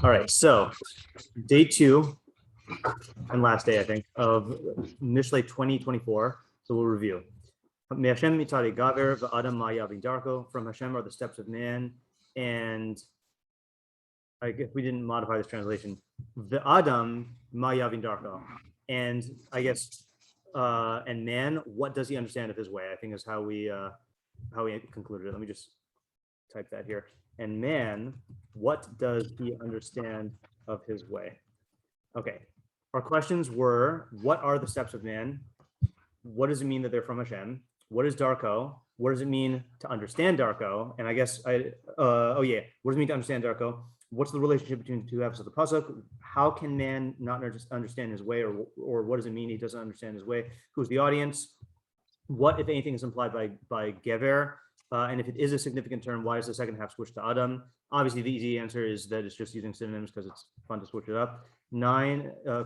All right, so day 2 and last day, I think, of Mishlei 2024. So we'll review. From Hashem are the steps of man, and I guess we didn't modify this translation. The Adam ma yavin darko, and I guess and man, what does he understand of his way? I think is how we concluded it. Let me just type that here. And man, what does he understand of his way? Okay, our questions were: what are the steps of man? What does it mean that they're from Hashem? What is darko? What does it mean to understand darko? And I guess what does it mean to understand darko? What's the relationship between the two halves of the pasuk? How can man not understand his way, or what does it mean he doesn't understand his way? Who's the audience? What, if anything, is implied by gever? And if it is a significant term, why is the second half switched to Adam? Obviously, the easy answer is that it's just using synonyms because it's fun to switch it up.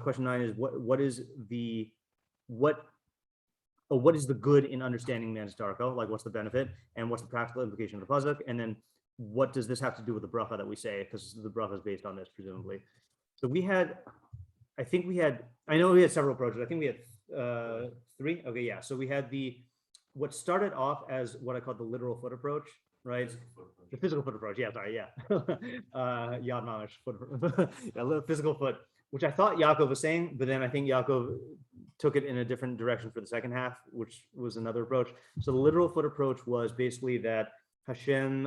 Question 9 is what is the good in understanding man's darko? Like, what's the benefit, and what's the practical implication of the pasuk? And then, what does this have to do with the berachah that we say? Because the berachah is based on this, presumably. So I know we had several approaches. I think we had 3. Okay, yeah. So we had what started off as what I call the literal foot approach, right? The physical foot approach. Yeah, sorry, yeah. Yad mamash foot, physical foot, which I thought Yaakov was saying, but then I think Yaakov took it in a different direction for the second half, which was another approach. So the literal foot approach was basically that Hashem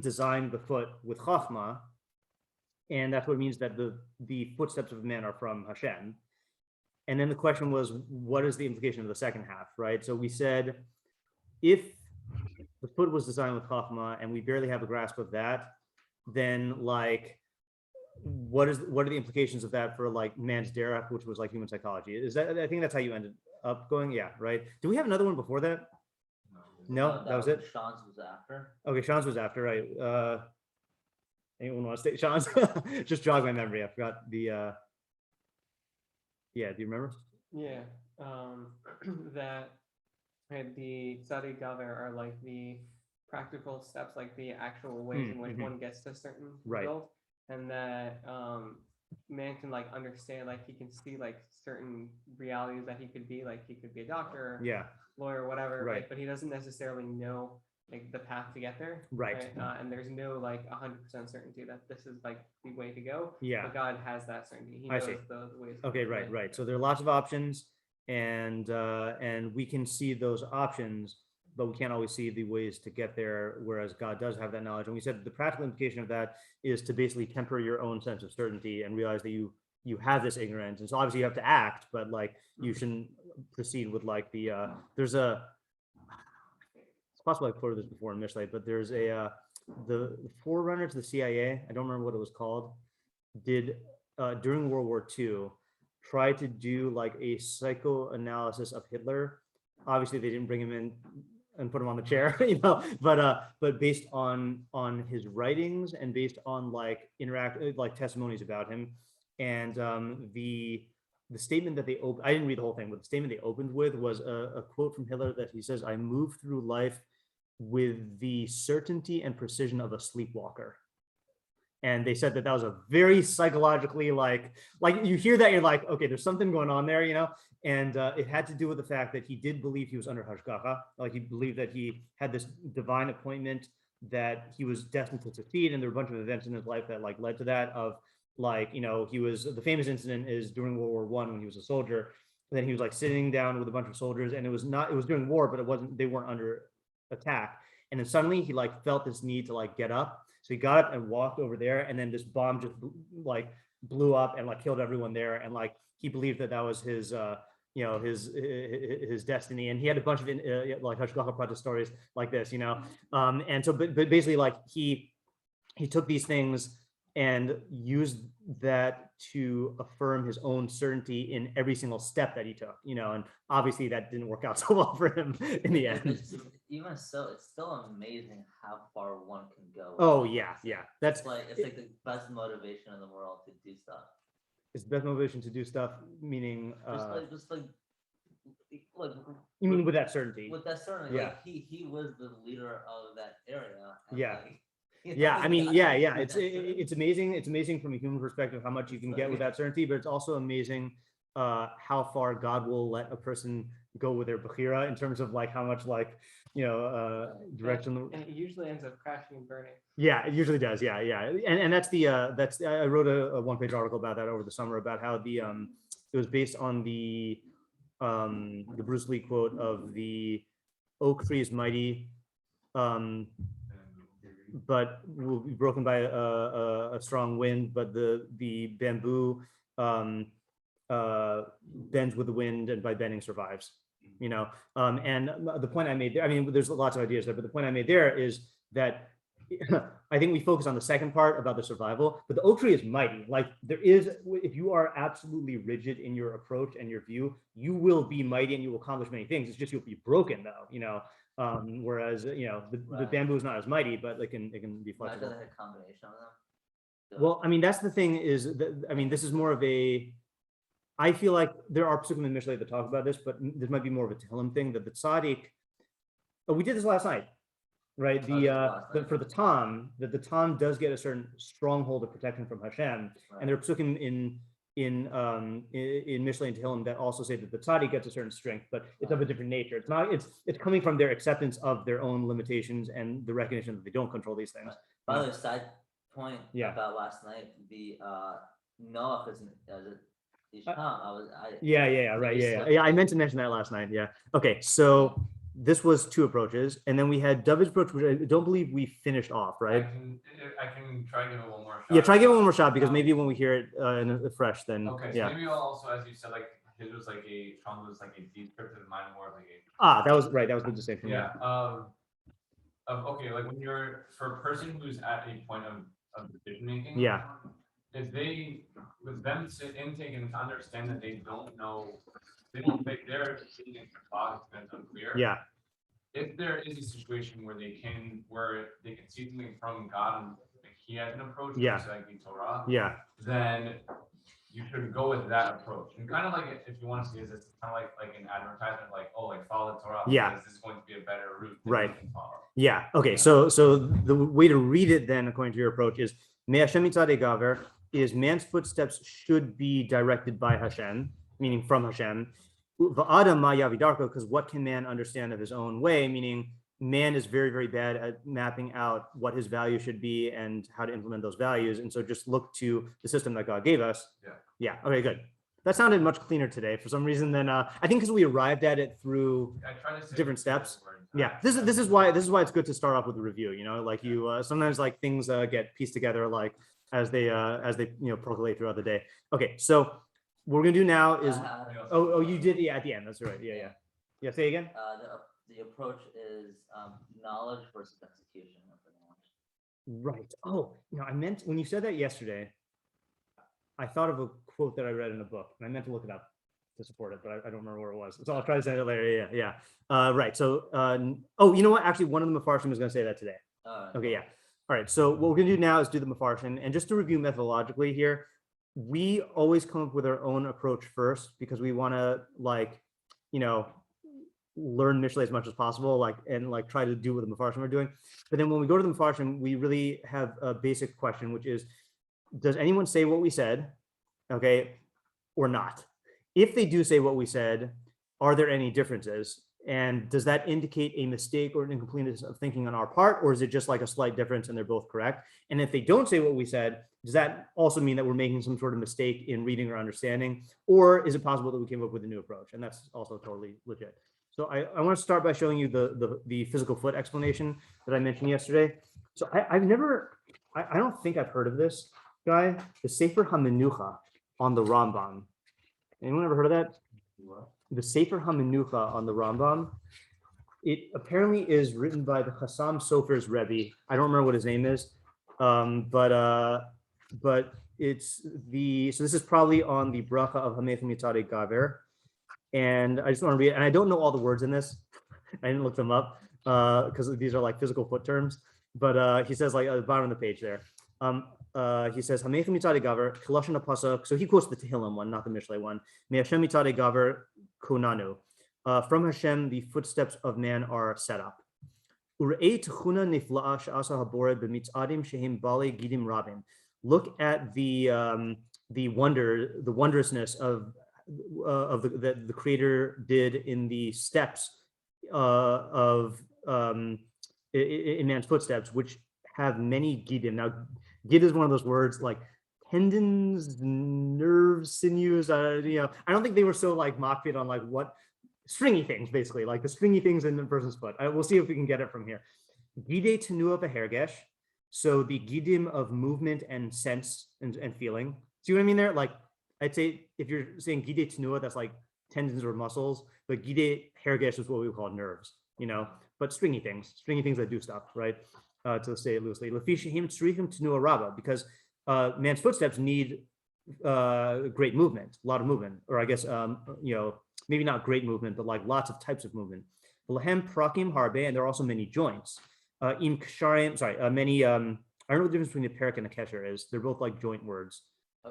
designed the foot with chachma, and that's what it means that the footsteps of man are from Hashem. And then the question was, what is the implication of the second half, right? So we said, if the foot was designed with chachma and we barely have a grasp of that, then like, what are the implications of that for like man's derech, which was like human psychology? I think that's how you ended up going. Yeah, right. Do we have another one before that? No, that was it. Sean's was after. Okay, Sean's was after, right? Anyone want to state Sean's? Just jog my memory. I forgot the. Yeah, do you remember? Yeah, that the tzadi gaver are like the practical steps, like the actual ways in which one gets to a certain result, and that man can like understand, like he can see like certain realities that he could be, like he could be a doctor, lawyer, whatever, right? But he doesn't necessarily know like the path to get there, right? And there's no like 100% certainty that this is like the way to go. But God has that certainty. He knows the ways. Okay, right. So there are lots of options, and we can see those options, but we can't always see the ways to get there, whereas God does have that knowledge. And we said the practical implication of that is to basically temper your own sense of certainty and realize that you have this ignorance. And so obviously you have to act, but like you shouldn't proceed with like it's possible I quoted this before in Mishlei, but there's the forerunner to the CIA, I don't remember what it was called, did during World War II try to do like a psychoanalysis of Hitler. Obviously they didn't bring him in and put him on the chair, but based on his writings and based on like testimonies about him, and the statement that they opened, I didn't read the whole thing, but the statement they opened with was a quote from Hitler that he says, "I move through life with the certainty and precision of a sleepwalker." And they said that was a very psychologically like you hear that, you're like, okay, there's something going on there, and it had to do with the fact that he did believe he was under hashgacha, like he believed that he had this divine appointment, that he was destined to succeed, and there were a bunch of events in his life that like led to that. Of like, he was, the famous incident is during World War I when he was a soldier, and then he was like sitting down with a bunch of soldiers, and it was during war, but they weren't under attack, and then suddenly he like felt this need to like get up. So he got up and walked over there, and then this bomb just like blew up and like killed everyone there. And like he believed that was his, his destiny. And he had a bunch of like hashgacha pratis stories like this, And so, but basically, like he took these things and used that to affirm his own certainty in every single step that he took, and obviously that didn't work out so well for him in the end. Even so, it's still amazing how far one can go. Oh yeah. It's like the best motivation in the world to do stuff. It's the best motivation to do stuff, meaning just like you mean with that certainty? With that certainty, like he was the leader of that area. Yeah. Yeah, I mean, yeah. It's amazing. It's amazing from a human perspective how much you can get with that certainty, but it's also amazing how far God will let a person go with their bechira in terms of like how much like direction. And it usually ends up crashing and burning. Yeah, it usually does. Yeah. And that's I wrote a one-page article about that over the summer about how the it was based on the Bruce Lee quote of the oak tree is mighty, but will be broken by a strong wind, but the bamboo bends with the wind and by bending survives, and the point I made there, I mean, there's lots of ideas there, but the point I made there is that I think we focus on the second part about the survival, but the oak tree is mighty. Like if you are absolutely rigid in your approach and your view, you will be mighty and you will accomplish many things. It's just you'll be broken though, whereas the bamboo is not as mighty, but it can be flexible. Imagine a combination of them. Well, I mean, that's the thing is that, I mean, this is more of I feel like there are psukim in Mishlei that talk about this, but this might be more of a Tehillim thing that the tzaddik, we did this last night, right? For the Tom, that the Tom does get a certain stronghold of protection from Hashem, and there are psukim in Mishlei and Tehillim that also say that the tzaddik gets a certain strength, but it's of a different nature. It's not. It's coming from their acceptance of their own limitations and the recognition that they don't control these things. By the way, side point Yeah. about last night, the Noah is Right. Yeah. I meant to mention that last night. Yeah. Okay. So this was two approaches, and then we had David's approach, which I don't believe we finished off, right? I can try to give it one more shot. Yeah, try give it one more shot because maybe when we hear it fresh, then okay. So maybe I'll also, as you said, like his was like Sean was like a descriptive, mine more of like a. That was right. That was good to say. Yeah. Okay, like when you're for a person who's at a point of decision making. Yeah. If they, with them intake and to understand that they don't know, they don't think their opinion for thought is unclear. Yeah. If there is a situation where they can see something from God and like he has an approach, Yeah. like the Torah, Yeah. then you should go with that approach. And kind of like if you want to see this, it's kind of like an advertisement, like follow Torah. Yeah. Because this is going to be a better route. Right. You can follow. Yeah. Okay. So the way to read it then, according to your approach, is Me Hashem mitzadei gaver, is man's footsteps should be directed by Hashem, meaning from Hashem. V'adam ma yavidarko, because what can man understand of his own way? Meaning man is very, very bad at mapping out what his value should be and how to implement those values. And so just look to the system that God gave us. Yeah. Okay, good. That sounded much cleaner today for some reason than I think because we arrived at it through different steps. Yeah, this is why it's good to start off with a review. Like you sometimes like things get pieced together like as they percolate throughout the day. Okay, so what we're gonna do now is you did at the end. That's right. Yeah. Say again. The approach is knowledge versus execution of the knowledge. Right. Oh, I meant when you said that yesterday, I thought of a quote that I read in a book, and I meant to look it up to support it, but I don't remember where it was. So I'll try to send it later. Yeah. Right. So, you know what? Actually, one of the meforshim is going to say that today. Okay. Yeah. All right. So what we're going to do now is do the meforshim, and just to review methodologically here, we always come up with our own approach first because we want to learn Mishlei as much as possible, and try to do what the meforshim are doing. But then when we go to the meforshim, we really have a basic question, which is, does anyone say what we said, okay, or not? If they do say what we said, are there any differences? And does that indicate a mistake or an incompleteness of thinking on our part, or is it just like a slight difference and they're both correct? And if they don't say what we said, does that also mean that we're making some sort of mistake in reading or understanding? Or is it possible that we came up with a new approach? And that's also totally legit. So I want to start by showing you the physical foot explanation that I mentioned yesterday. So I don't think I've heard of this guy, the Sefer HaMenoucha on the Rambam. Anyone ever heard of that? What? The Sefer HaMenoucha on the Rambam. It apparently is written by the Chassam Sofer's Rebbe. I don't remember what his name is, but it's so this is probably on the berachah of Hamech Mitzadei Gaver. And I just want to read it. And I don't know all the words in this. I didn't look them up because these are like physical foot terms. But he says, like at the bottom of the page there, he says, Hamech mitzadei gaver, Colossian pasuk. So he quotes the Tehillim one, not the Mishlei one. Me Hashem mitzadei gaver konanu. From Hashem, the footsteps of man are set up. Urei tchuna nifla'a she'asa habore b'mitz'adim shehem bale gidim rabim. Look at the wondrousness of that the Creator did in the steps of in man's footsteps, which have many gidim. Now, gid is one of those words like tendons, nerves, sinews. I don't think they were so like makpid on like what stringy things, basically, like the stringy things in the person's foot. We'll see if we can get it from here. Gide tenua v'hergesh. So the gidim of movement and sense and feeling. See what I mean there? Like I'd say if you're saying gide tenua, that's like tendons or muscles, but gide hergesh is what we would call nerves, but stringy things that do stuff, right? To say it loosely. Lefishim tzrichim tenua rabba, because man's footsteps need great movement, a lot of movement, or I guess maybe not great movement, but like lots of types of movement. Lahem prakim harbe, and there are also many joints. Im ksharim, many. I don't know what the difference between the perak and the kesher is. They're both like joint words. A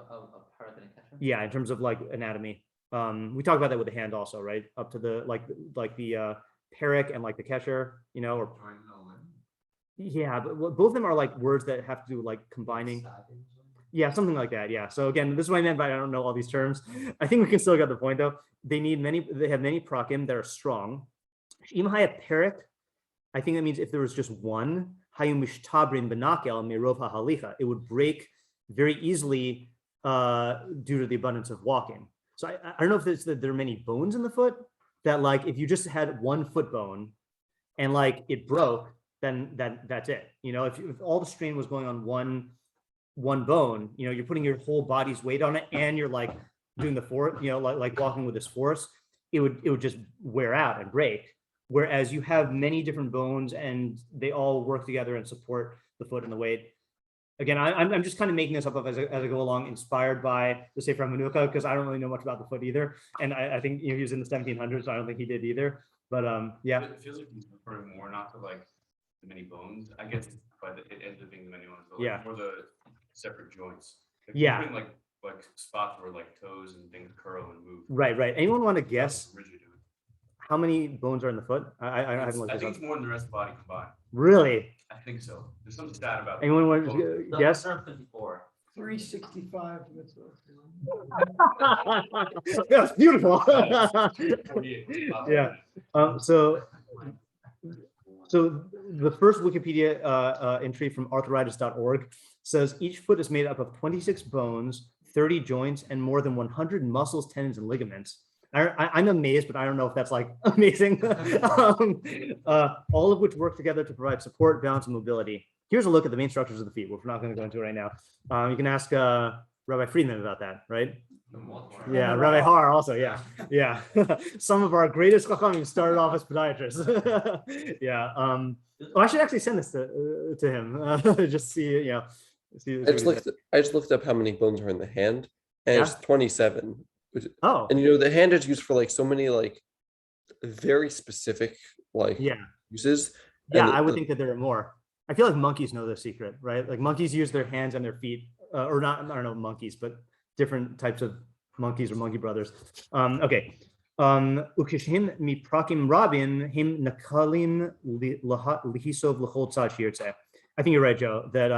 perak and a kesher? Yeah, in terms of like anatomy. We talk about that with the hand also, right? Up to the like the perak and like the kesher, or yeah, but both of them are like words that have to do like combining. Yeah, something like that. Yeah. So again, this is what I meant by I don't know all these terms. I think we can still get the point though. They have many prakim that are strong. Imhaya perak, I think that means if there was just one, hayumishtabrin benakel mirov hahalicha, it would break very easily due to the abundance of walking. So I don't know if it's that there are many bones in the foot, that like if you just had one foot bone and like it broke, then that's it. If all the strain was going on one bone, you're putting your whole body's weight on it and you're like doing the force, like walking with this force, it would just wear out and break. Whereas you have many different bones and they all work together and support the foot and the weight. Again, I'm just kind of making this up as I go along, inspired by the Sefer HaMenoucha, because I don't really know much about the foot either. And I think he was in the 1700s, so I don't think he did either. But yeah. It feels like he's referring more not to like the many bones. I guess by it ends up being the many ones, but like more the separate joints. Like like spots where like toes and things curl and move. Right. Anyone want to guess how many bones are in the foot? I think it's more than the rest of the body combined. Really? I think so. There's some stat about anyone want to guess? 54. 365. That's beautiful. Yeah. So the first Wikipedia entry from arthritis.org says each foot is made up of 26 bones, 30 joints, and more than 100 muscles, tendons, and ligaments. I'm amazed, but I don't know if that's like amazing. All of which work together to provide support, balance, and mobility. Here's a look at the main structures of the feet, which we're not going to go into right now. You can ask Rabbi Friedman about that, right? Yeah, Rabbi Har also, yeah. Some of our greatest chachamim started off as podiatrists. Yeah. I should actually send this to him. Just see, see. I just looked up how many bones are in the hand, and it's 27. Oh. And the hand is used for like so many like very specific uses. Yeah, I would think that there are more. I feel like monkeys know the secret, right? Like monkeys use their hands and their feet, or not, I don't know monkeys, but different types of monkeys or monkey brothers. Okay. Ukishim mi prakim rabin him nakalim lihisov l'chol tzad shirtzeh. I think you're right, Joe, that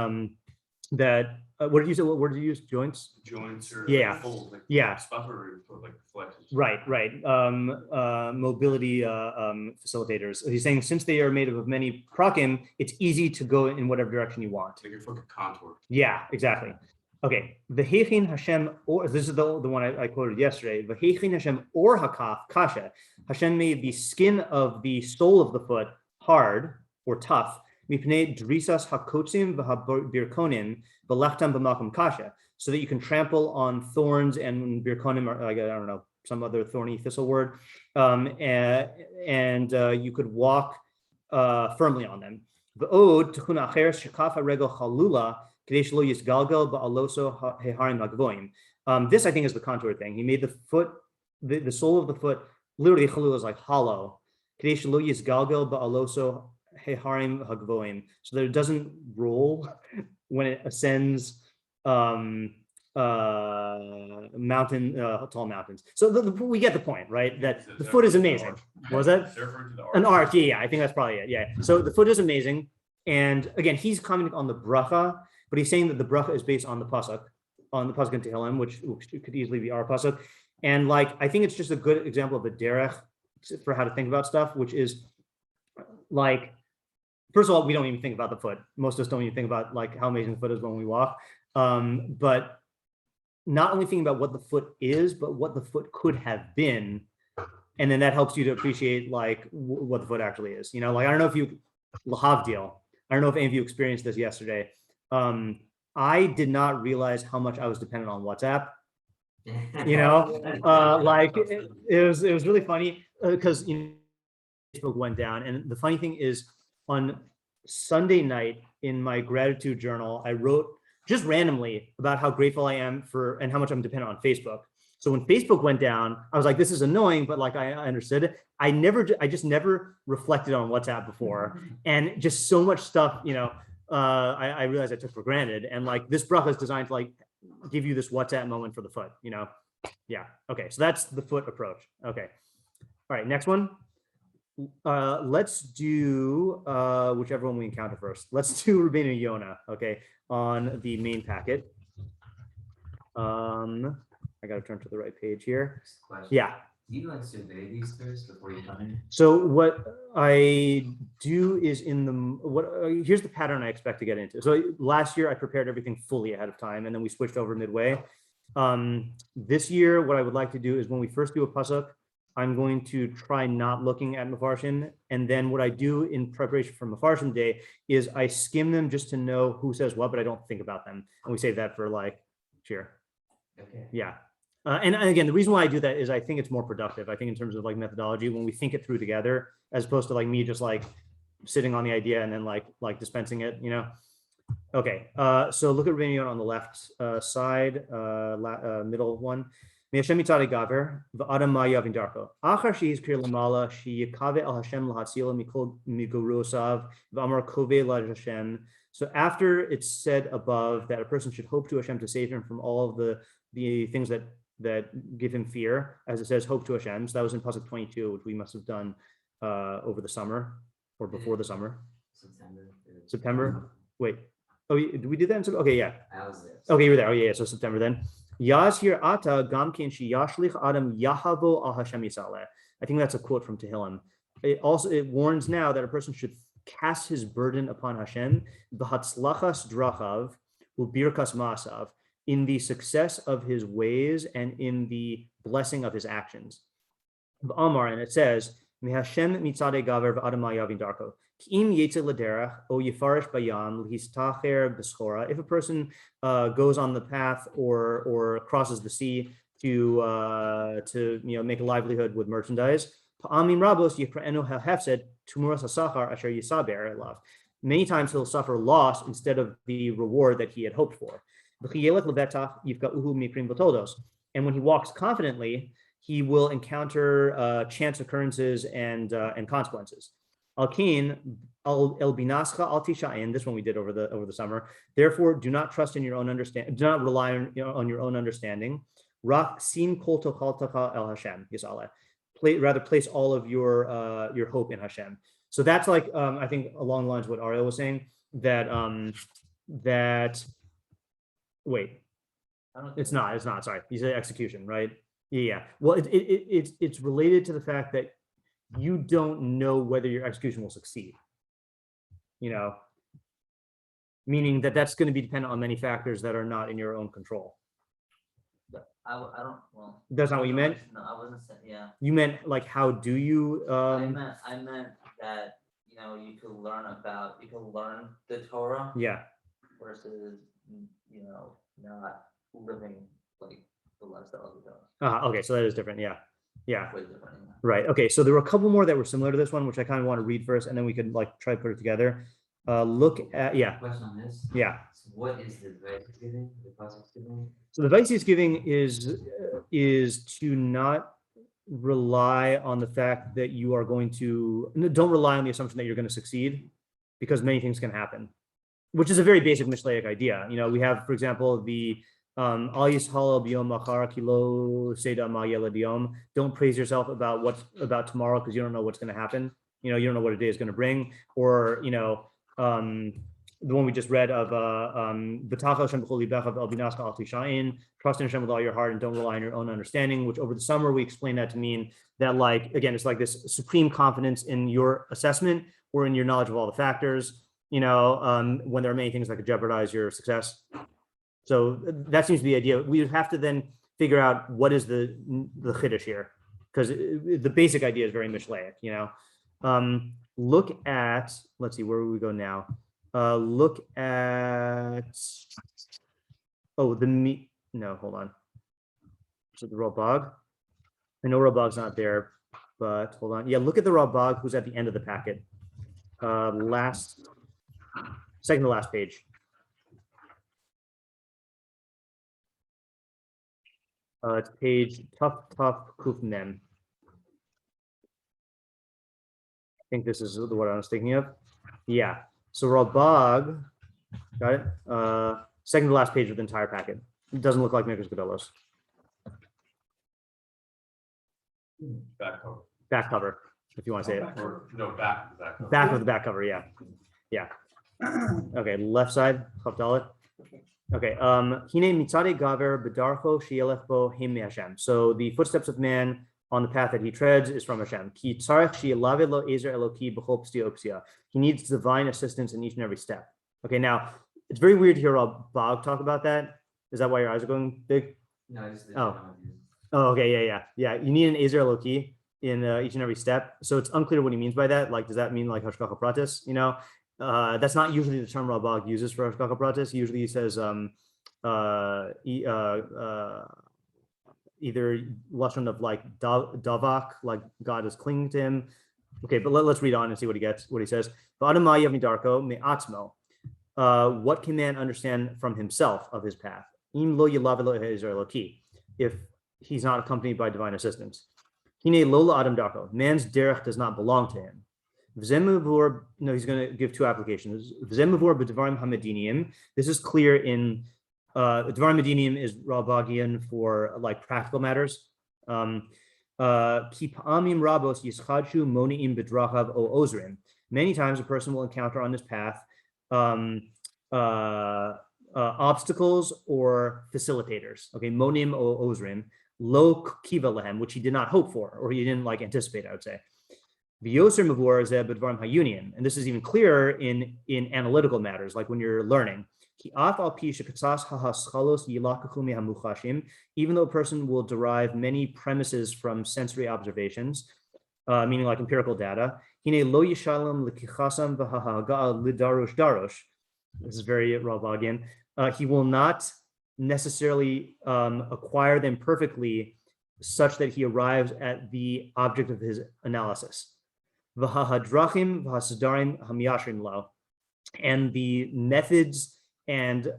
what did you say? What did you use? Joints? Joints or folds, spots where like flexes. Right. Mobility facilitators. He's saying since they are made up of many prakim, it's easy to go in whatever direction you want. Like your foot contour. Yeah, exactly. Okay. V'heichin Hashem, or this is the one I quoted yesterday. V'heichin Hashem or hakaf kasha. Hashem made the skin of the sole of the foot hard or tough. Mipnei drisas hakotzim v'habirkonim v'lachtam b'makom kasha, so that you can trample on thorns and birkonim, or like I don't know, some other thorny thistle word, and you could walk firmly on them. V'od tichun acher shekafa regel chalula k'dei shelo yisgalgal ba'aloso heharim hagvoim. This I think is the contour thing. He made the foot, the sole of the foot, literally chalula is like hollow. K'dei shelo yisgalgal ba'aloso heharim hagvoim, so that it doesn't roll when it ascends mountain, tall mountains. So we get the point, right? That the foot is amazing. What was that? An arc. Yeah, I think that's probably it. Yeah. So the foot is amazing. And again, he's commenting on the bracha, but he's saying that the bracha is based on the pasuk in Tehillim, which could easily be our pasuk. And like, I think it's just a good example of a derech for how to think about stuff, which is like, first of all, we don't even think about the foot. Most of us don't even think about like how amazing the foot is when we walk. But not only thinking about what the foot is, but what the foot could have been. And then that helps you to appreciate like what the foot actually is. You know, like, I don't know if you, lahavdil, I don't know if any of you experienced this yesterday. I did not realize how much I was dependent on WhatsApp. You know, like it was really funny because Facebook went down. And the funny thing is, on Sunday night in my gratitude journal, I wrote just randomly about how grateful I am for and how much I'm dependent on Facebook. So when Facebook went down, I was like, this is annoying, but like I understood it. I just never reflected on WhatsApp before, and just so much stuff, you know, I realized I took for granted. And like this bracha is designed to like give you this WhatsApp moment for the foot, you know? Yeah. Okay. So that's the foot approach. Okay. All right. Next one. Let's do whichever one we encounter first. Let's do Rבינו Yona, okay, on the main packet. I got to turn to the right page here. Yeah. Do you like survey these first before you come in? So what I do is here's the pattern I expect to get into. So last year I prepared everything fully ahead of time, and then we switched over midway. This year, what I would like to do is when we first do a pasuk, I'm going to try not looking at meforshim, and then what I do in preparation for meforshim day is I skim them just to know who says what, but I don't think about them, and we save that for like cheer. Okay. Yeah. And again, the reason why I do that is I think it's more productive. I think in terms of like methodology, when we think it through together, as opposed to like me just like sitting on the idea and then like dispensing it, you know? Okay, so look at Rבינו on the left side, middle one. Me'Hashem mitzadei gaver v'adam ma yavin darko. Achar sheyizkir lamala sheyikave al Hashem lahatzila mikol migurosav v'amar kove la Hashem. So after it's said above that a person should hope to Hashem to save him from all of the things that give him fear, as it says, hope to Hashem. So that was in pasuk 22, which we must have done over the summer or before the summer. September. Wait. Oh, did we do that? Okay, yeah. I was there. Okay, you were there. Oh, yeah. So September then. Yazhir ata gamkin shi yashlich adam yahavo al Hashem yisaleh. I think that's a quote from Tehillim. It warns now that a person should cast his burden upon Hashem, b'hatzlachas drachav u'birkas maasav, in the success of his ways and in the blessing of his actions. Amar, and it says, Me'Hashem mitzadei gaver v'adam ma yavin darko. Im yetze l'derech o yifarish bayam l'histacher b'schora. If a person goes on the path or crosses the sea to make a livelihood with merchandise, pa'amim rabos yikra'enu ha'hefsed tumuras hasachar asher yisaber elav. Many times he'll suffer loss instead of the reward that he had hoped for. And when he walks confidently, he will encounter chance occurrences and consequences. This one we did over the summer. Therefore, do not trust in your own understanding. Do not rely on your own understanding. Rather, place all of your hope in Hashem. So that's like I think along the lines of what Ariel was saying, that wait, it's not. Sorry, you said execution, right? Yeah. Well, it's related to the fact that you don't know whether your execution will succeed. You know, meaning that's going to be dependent on many factors that are not in your own control. I don't. Well, that's not what you meant. No, I wasn't saying. Yeah. You meant like how do you? I meant that you could learn the Torah. Yeah. Versus not living like the lifestyle of the Torah. Okay, so that is different. Yeah. Way different. Yeah. Right. Okay. So there were a couple more that were similar to this one, which I kind of want to read first, and then we could like try to put it together. Look at Question on this. Yeah. So what is the advice he's giving? The process giving? So the advice he's giving is to not rely on the fact that you are going to. Don't rely on the assumption that you're going to succeed, because many things can happen, which is a very basic Mishlei idea. We have, for example, the Al yishalo b'yom machar ki lo seda ma yeled yom. Don't praise yourself about what's about tomorrow because you don't know what's going to happen. You don't know what a day is going to bring. Or the one we just read of trust in Hashem with all your heart and don't rely on your own understanding, which over the summer we explained that to mean that, like, again, it's like this supreme confidence in your assessment or in your knowledge of all the factors, when there are many things that could jeopardize your success. So that seems to be the idea. We would have to then figure out what is the chiddush here, because the basic idea is very Mishlei, look at, let's see, where will we go now? Look at, hold on. So the Ralbag. I know Ralbag's not there, but hold on. Yeah, look at the Ralbag who's at the end of the packet. Second to last page. It's page Tough Kuf Mem. I think this is what I was thinking of. Yeah. So Ralbag, got it? Second to last page of the entire packet. It doesn't look like Mikros Gedolos. Back cover. Back cover, if you want to say it. Or, no, back of the back cover. Back of the back cover, yeah. Yeah. Okay, left side, Chavdalit. Okay, Hine mitzade gaver bedarcho she'elech bo him Hashem. So the footsteps of man on the path that he treads is from Hashem. Ki tzarech she'elave lo ezer eloki b'chol p'stia opsia. He needs divine assistance in each and every step. Okay, now it's very weird to hear Bob talk about that. Is that why your eyes are going big? No, it's the Oh, okay, yeah. You need an ezer eloki in each and every step. So it's unclear what he means by that. Like, does that mean like hashgacha pratis? That's not usually the term Ralbag uses for hashgacha pratis. Usually he says either lashon of like davak, like God is clinging to him. Okay, but let's read on and see what he says. What can man understand from himself of his path? If he's not accompanied by divine assistance. Man's derech does not belong to him. No, he's going to give two applications. This is clear in Dvarim Medinim is Ralbagian for like practical matters. Many times a person will encounter on this path obstacles or facilitators. Okay, monim o ozrim, lo kiva lehem, which he did not hope for, or he didn't like anticipate, I would say. V'yoser mavur zeh b'dvarim hayunian, and this is even clearer in analytical matters, like when you're learning. Even though a person will derive many premises from sensory observations, meaning like empirical data, this is very Ralbagian. He will not necessarily acquire them perfectly such that he arrives at the object of his analysis. And the methods and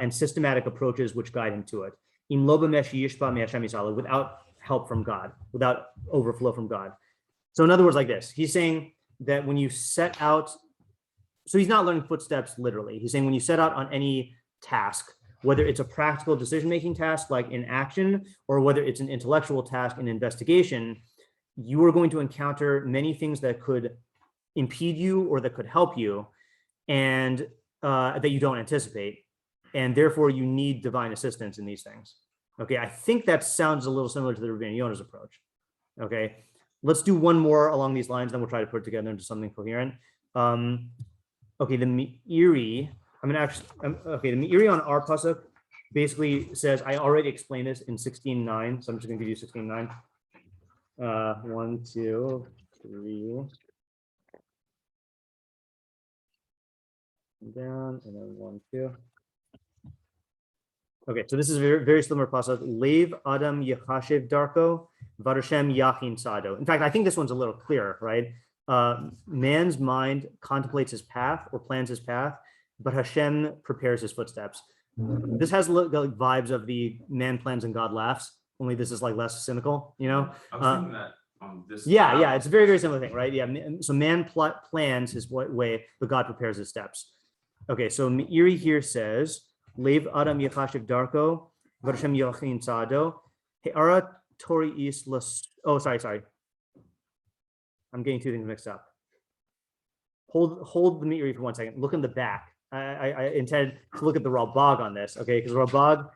systematic approaches which guide him to it. Without help from God, without overflow from God. So in other words, like this, he's saying that when you set out, so he's not learning footsteps literally. He's saying when you set out on any task, whether it's a practical decision-making task like in action, or whether it's an intellectual task in investigation, you are going to encounter many things that could impede you or that could help you, and that you don't anticipate. And therefore you need divine assistance in these things. Okay, I think that sounds a little similar to the Rבינו Yona's approach. Okay, let's do one more along these lines, then we'll try to put it together into something coherent. Okay, the Me'iry, the Me'iry on our pasuk basically says, I already explained this in 16:9, so I'm just gonna give you 16:9. 1, 2, 3. Down, and then 1, 2. Okay, so this is a very, very similar pasuk. Lev Adam Yechashiv Darko, Vadashem Yachin Sado. In fact, I think this one's a little clearer, right? Man's mind contemplates his path or plans his path, but Hashem prepares his footsteps. This has like vibes of the man plans and God laughs, only this is like less cynical, I was thinking that on this. Yeah, it's a very, very similar thing, right? Yeah, so man plans his way, but God prepares his steps. Okay, so Me'iry here says, Lev Adam Yechashiv Darko, v'Hashem yachin tzado. He'ara tori is las. Oh, sorry. I'm getting two things mixed up. Hold the meiri for 1 second. Look in the back. I intend to look at the Ralbag on this, okay? Because Ralbag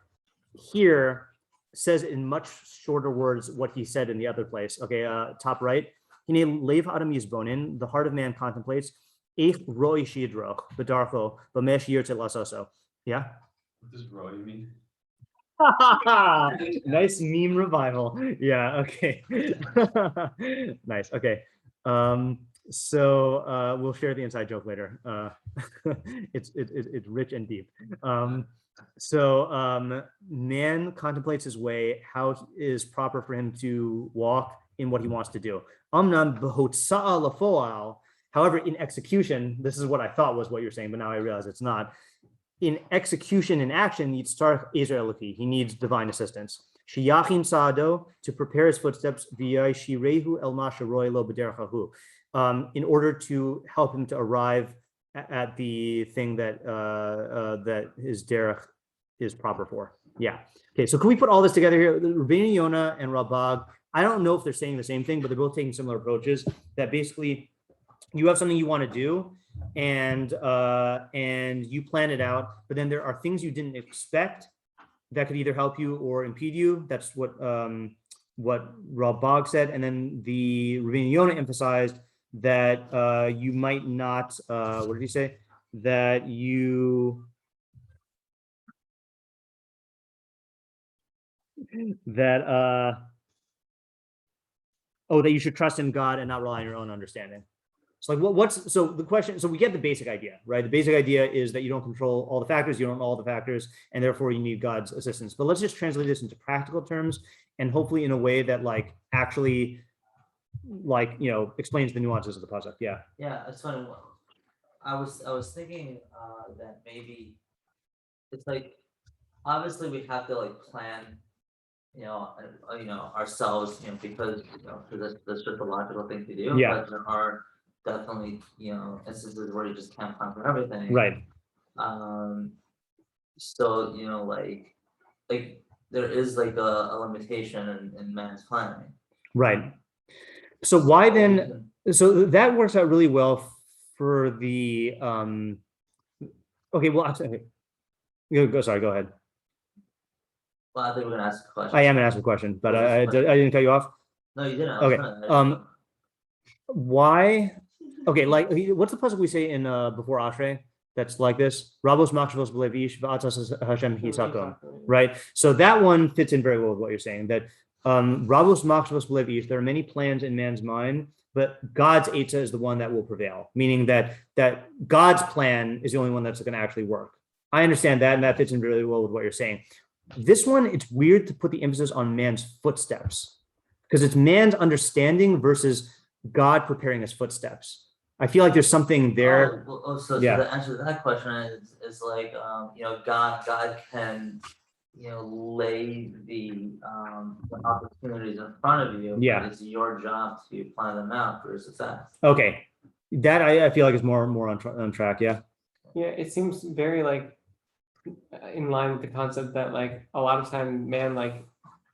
here says in much shorter words what he said in the other place. Okay, top right. The heart of man contemplates. Yeah. What does raw you mean? Nice meme revival. Yeah. Okay. Nice. Okay. So we'll share the inside joke later. It's rich and deep. Man contemplates his way, how is proper for him to walk in what he wants to do. However, in execution, this is what I thought was what you're saying, but now I realize it's not. In execution, in action, he needs divine assistance. Shiyachin Sado, to prepare his footsteps, via Shirehu El Masharoi Lo B'derachahu, in order to help him to arrive at the thing that that his derech is proper for. Yeah. Okay. So can we put all this together here? Rבינו Yona and Ralbag. I don't know if they're saying the same thing, but they're both taking similar approaches. That basically, you have something you want to do, and you plan it out, but then there are things you didn't expect that could either help you or impede you. That's what Ralbag said, and then the Rבינו Yona emphasized that you might not. What did he say? That you that you should trust in God and not rely on your own understanding. So like so the question, so we get the basic idea, right? The basic idea is that you don't control all the factors, you don't know all the factors, and therefore you need God's assistance. But let's just translate this into practical terms, and hopefully in a way that like actually explains the nuances of the pasuk. Yeah. Yeah, it's funny. I was thinking that maybe it's like obviously we have to like plan, ourselves, because that's just a logical thing to do. Yeah. But there are definitely instances where you just can't plan for everything. Right. So like there is like a limitation in man's planning. Right. So why then? So that works out really well for the. Okay. Well, okay. Sorry. Go ahead. Well, I think we're gonna ask a question. I am gonna ask a question, but I didn't cut you off. No, you didn't. Okay. Why? Okay. Like, what's the puzzle we say in before Ashrei? That's like this. Rabos makshvos b'levish v'atzas Hashem hisakom. Right. So that one fits in very well with what you're saying. That Rabos makshvos b'levish. There are many plans in man's mind, but God's eitzah is the one that will prevail. Meaning that God's plan is the only one that's going to actually work. I understand that, and that fits in really well with what you're saying. This one, it's weird to put the emphasis on man's footsteps because it's man's understanding versus God preparing his footsteps. I feel like there's something there. So the answer to that question is like, God can, lay the opportunities in front of you. Yeah. But it's your job to plan them out for success. Okay. That I feel like is more on track. Yeah. Yeah, it seems very like in line with the concept that like a lot of time man like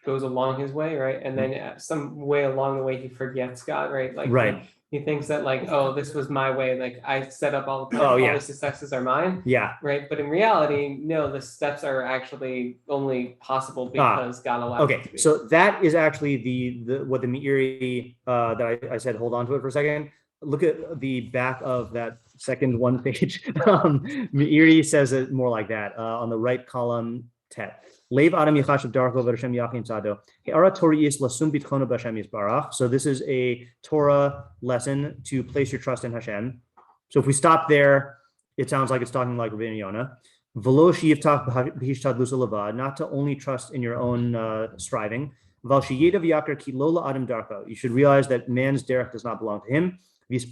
goes along his way, right? And then some way along the way he forgets God, right? Like right. He thinks that like, oh, this was my way, like I set up all the Oh, all yeah. the successes are mine. Yeah. Right. But in reality, no, the steps are actually only possible because God allowed it to Okay. be. So that is actually the what the meiri that I said, hold on to it for a second. Look at the back of that second one page. Meiri says it more like that on the right column, tet. Leiv Adam Yachashav Darko V'Hashem Yachin Tzado. He'ara Tori is Lasum Bitchono B'Hashem Yisbarach. So this is a Torah lesson to place your trust in Hashem. So if we stop there, it sounds like it's talking like Rבינו Yona. V'lo sheyivtach b'hishtadlus levad, not to only trust in your own striving. V'al sheyedav yakar ki lo la'adam darko. You should realize that man's derech does not belong to him. And you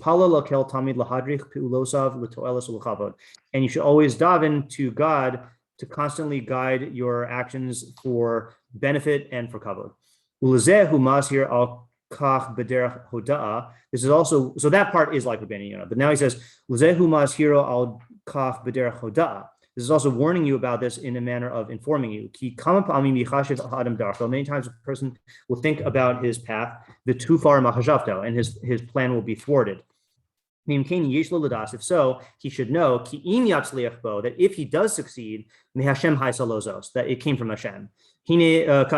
should always daven to God to constantly guide your actions for benefit and for kavod. This is also, so that part is like Rבינו Yona, but now he says, This is also warning you about this in a manner of informing you. Many times a person will think about his path, the too far machashavto, and his plan will be thwarted. If so, he should know that if he does succeed, that it came from Hashem. That's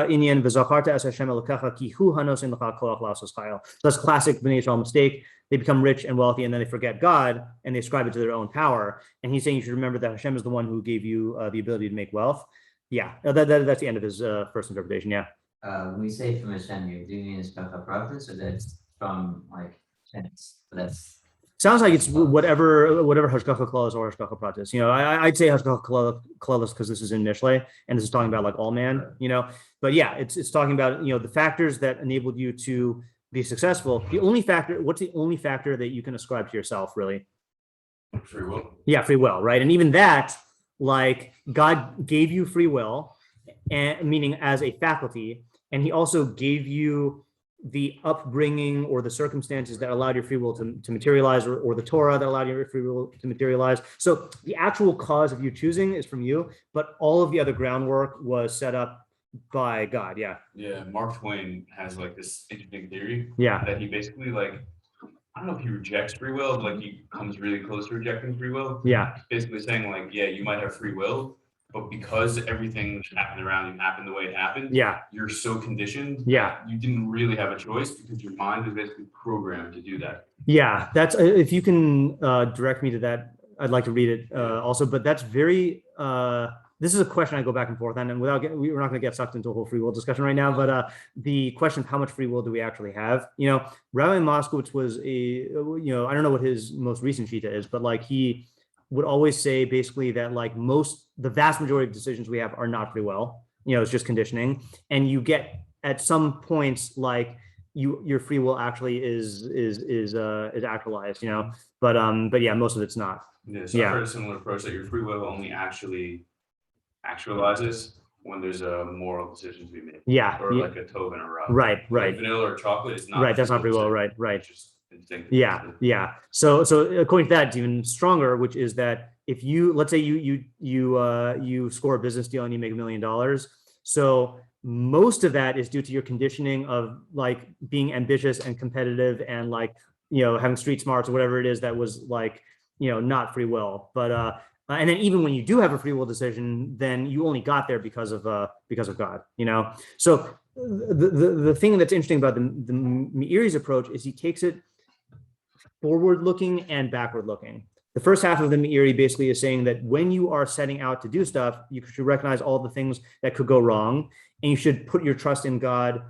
classic Bnei Yisrael mistake. They become rich and wealthy, and then they forget God, and they ascribe it to their own power. And he's saying you should remember that Hashem is the one who gave you the ability to make wealth. Yeah, that's the end of his first interpretation. Yeah. When we say from Hashem, do you mean it's prophets, or that's from like chance? That's sounds like it's whatever hashgacha klalos or hashgacha pratis. I'd say hashgacha klalos because this is in Mishlei and this is talking about like all man. But yeah, it's talking about the factors that enabled you to be successful. What's the only factor that you can ascribe to yourself, really? Free will. Yeah, free will, right? And even that, like God gave you free will, and meaning as a faculty, and He also gave you the upbringing or the circumstances that allowed your free will to materialize, or the Torah that allowed your free will to materialize. So the actual cause of you choosing is from you, but all of the other groundwork was set up by God. Yeah. Yeah. Mark Twain has like this interesting theory. Yeah. That he basically like, I don't know if he rejects free will, but like he comes really close to rejecting free will. Yeah. Basically saying like, yeah, you might have free will, but because everything that happened around you happened the way it happened, yeah, you're so conditioned. Yeah. You didn't really have a choice because your mind is basically programmed to do that. Yeah. That's if you can direct me to that, I'd like to read it also. But that's very. This is a question I go back and forth on, and we're not going to get sucked into a whole free will discussion right now. But the question of how much free will do we actually have? Rabbi Moskowitz was I don't know what his most recent shita is, but like he would always say basically that like the vast majority of decisions we have are not free will. It's just conditioning, and you get at some points like your free will actually is actualized. But yeah, most of it's not. Yeah, so I've heard a similar approach that your free will only actualizes when there's a moral decision to be made. Yeah. Or like a tov and a rav. Right. Like vanilla or chocolate is not. Right. That's not free will. Right. Just instinctive. Yeah. So according to that, it's even stronger, which is that if let's say you score a business deal and you make $1 million. So most of that is due to your conditioning of like being ambitious and competitive and like, having street smarts or whatever it is that was like, not free will. But and then even when you do have a free will decision, then you only got there because of God, So the thing that's interesting about the Meiri's approach is he takes it forward looking and backward looking. The first half of the Meiri basically is saying that when you are setting out to do stuff, you should recognize all the things that could go wrong, and you should put your trust in God,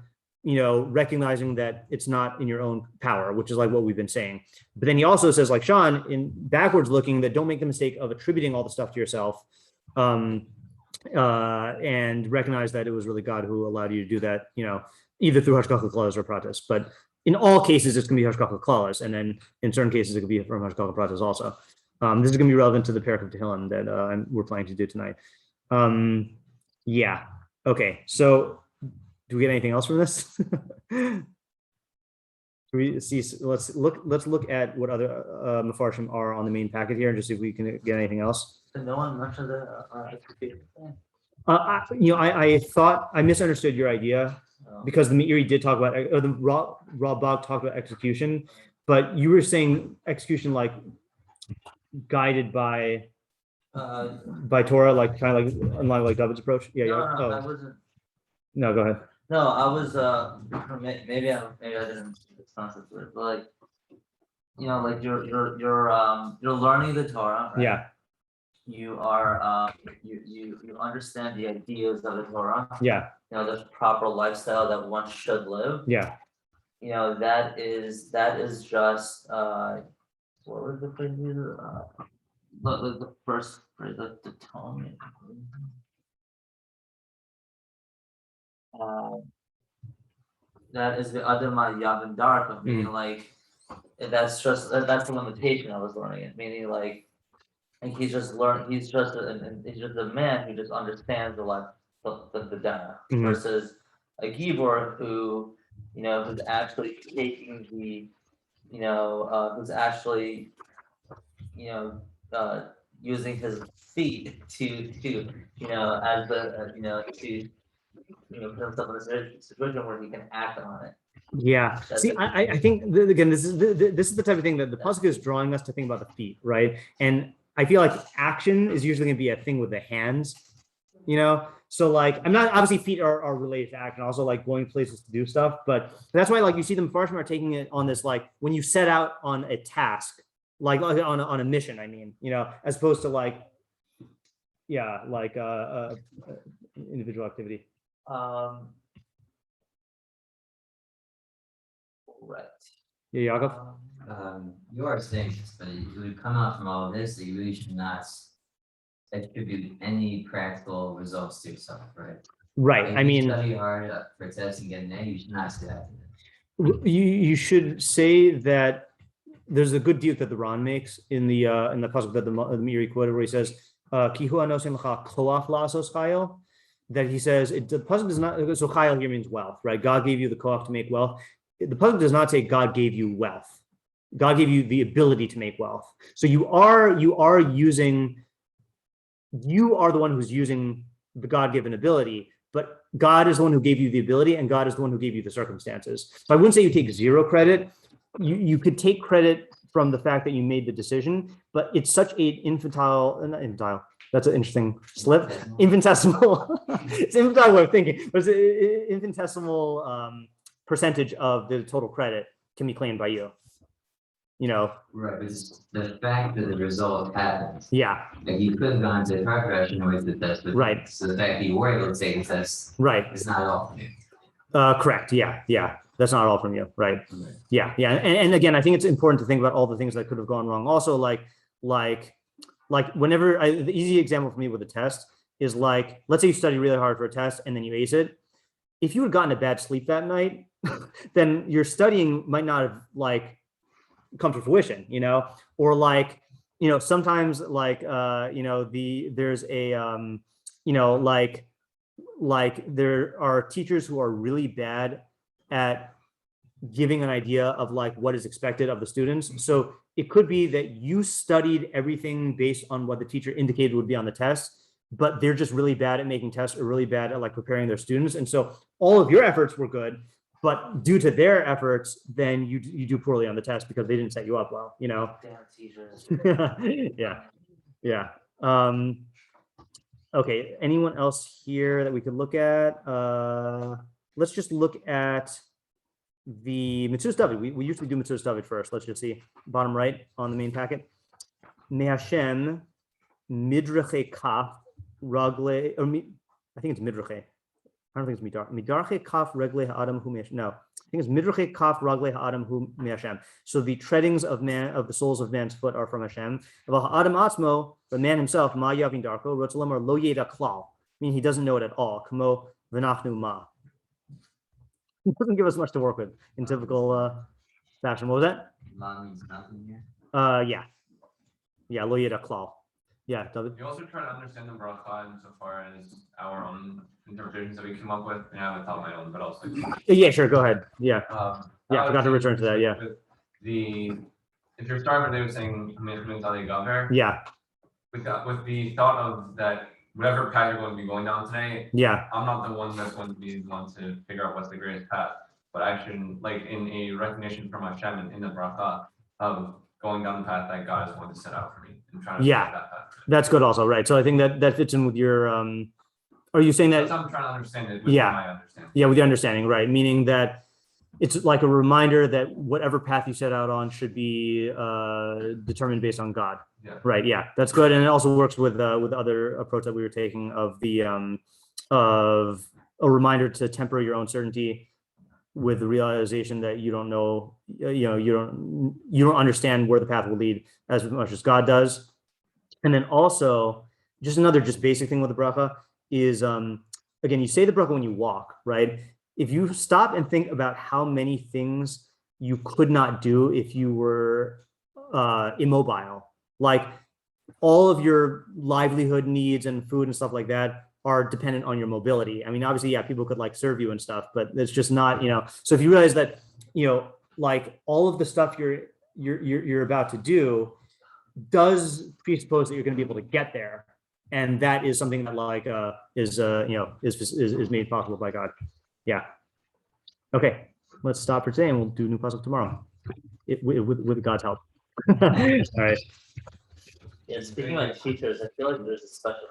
recognizing that it's not in your own power, which is like what we've been saying. But then he also says, like Sean, in backwards looking, that don't make the mistake of attributing all the stuff to yourself, and recognize that it was really God who allowed you to do that, either through hashgacha klalos or pratis. But in all cases, it's going to be hashgacha klalos, and then in certain cases, it could be from hashgacha pratis also. This is going to be relevant to the parak of Tehillim that we're planning to do tonight. Yeah. Okay. So, do we get anything else from this? We see. Let's look at what other meforshim are on the main packet here, and just see if we can get anything else. So no one mentioned the execution thing. I thought I misunderstood your idea because the Meiri did talk about, or the Rambam talked about execution, but you were saying execution like guided by Torah, like kind of like in line with like David's approach. Yeah. No, I wasn't. No, go ahead. No, I was maybe I didn't respond to it, but like like you're learning the Torah, right? Yeah. You are you understand the ideas of the Torah. Yeah. The proper lifestyle that one should live. Yeah. That is just what was the phrase? The first phrase, the tone. That is the other yavin dark of meaning like that's the limitation I was learning it, meaning like he's just a man who just understands the data versus a gibor who's actually taking the who's actually using his feet to as the put himself in a situation where he can act on it. Yeah. See, I think again, this is the type of thing that the pasuk is drawing us to think about the feet, right? And I feel like action is usually going to be a thing with the hands, So like, I'm not obviously feet are related to action, also like going places to do stuff, but that's why like you see the meforshim are taking it on this like when you set out on a task, like on a mission. I mean, as opposed to like, individual activity. Right. Yeah, Yaakov? You are saying this, but it would come out from all of this that you really should not attribute any practical results to yourself, right? Right. If I you mean, study hard for tests and get an A, you should not say that. you should say that there's a good deal that the Ron makes in the pasuk that the Meiri quoted where he says, "Ki hu anosim lecha koach la'asos chayil," that he says the pasuk does not. So chayil here means wealth, right? God gave you the koach to make wealth. The pasuk does not say God gave you wealth. God gave you the ability to make wealth. So you are the one who's using the God-given ability, but God is the one who gave you the ability, and God is the one who gave you the circumstances. So I wouldn't say you take zero credit. You could take credit from the fact that you made the decision, but it's such an infantile. That's an interesting slip. Infinitesimal. It's infantile way of thinking, but it's an infinitesimal percentage of the total credit can be claimed by you. Right, but it's the fact that the result happens. Yeah. Like you could have gone to a car crash and always the test, but right. So the fact that you were able to take the test, Right. It's not all from you. Correct. Yeah. That's not all from you. Right. Yeah. And again, I think it's important to think about all the things that could have gone wrong. Also, like whenever the easy example for me with a test is like, let's say you study really hard for a test and then you ace it. If you had gotten a bad sleep that night, then your studying might not have come to fruition, or sometimes there's a, there are teachers who are really bad at giving an idea of what is expected of the students. So it could be that you studied everything based on what the teacher indicated would be on the test, but they're just really bad at making tests or really bad at preparing their students. And so all of your efforts were good, but due to their efforts, then you do poorly on the test because they didn't set you up well, Damn teachers. Yeah. Okay. Anyone else here that we could look at? Let's just look at the Mitzudas. We usually do Mitzudas first. Let's just see bottom right on the main packet. Mehashem midrache kaf ragle, or I think it's midrache. I don't think it's midarche kaf regle ha'adam hu me'Hashem. No, I think it's midrache kaf regle ha'adam hu me'Hashem. So the treadings of the soles of man's foot are from Hashem. Ha'adam atzmo, the man himself, ma yavin darko rotzalam or lo yeda klal, meaning he doesn't know it at all. Kamo v'nachnu ma. He doesn't give us much to work with in typical fashion. What was that? Ma means nothing here. Yeah, lo yeda klal. Yeah, David. You also try to understand the berachah insofar as our own interpretations that we come up with. And I haven't taught my own, but also. Yeah, sure. Go ahead. Yeah. I forgot to return to that. Yeah. If you're starting with saying yeah. With the thought of that whatever path you're going to be going down today, yeah, I'm not the one that's going to be the one to figure out what's the greatest path, but I should in a recognition from Hashem and in the berachah of going down the path that God is going to set out for me and trying to yeah, that path. That's good also, right? So I think that fits in with your are you saying that that's I'm trying to understand it with yeah, my understanding. Yeah, with your understanding, right? Meaning that it's like a reminder that whatever path you set out on should be determined based on God. Yeah. Right. Yeah, that's good, and it also works with the other approach that we were taking of the of a reminder to temper your own certainty with the realization that you don't know, you don't understand where the path will lead as much as God does, and then also just another basic thing with the berachah is again, you say the berachah when you walk, right? If you stop and think about how many things you could not do if you were immobile, like all of your livelihood needs and food and stuff like that are dependent on your mobility. I mean, obviously, yeah, people could serve you and stuff, but it's just not, so if you realize that, all of the stuff you're about to do, does presuppose that you're going to be able to get there, and that is something that like is made possible by God. Yeah. Okay, let's stop for today, and we'll do new puzzle tomorrow, with God's help. All right. Yeah, speaking of teachers, I feel like there's a special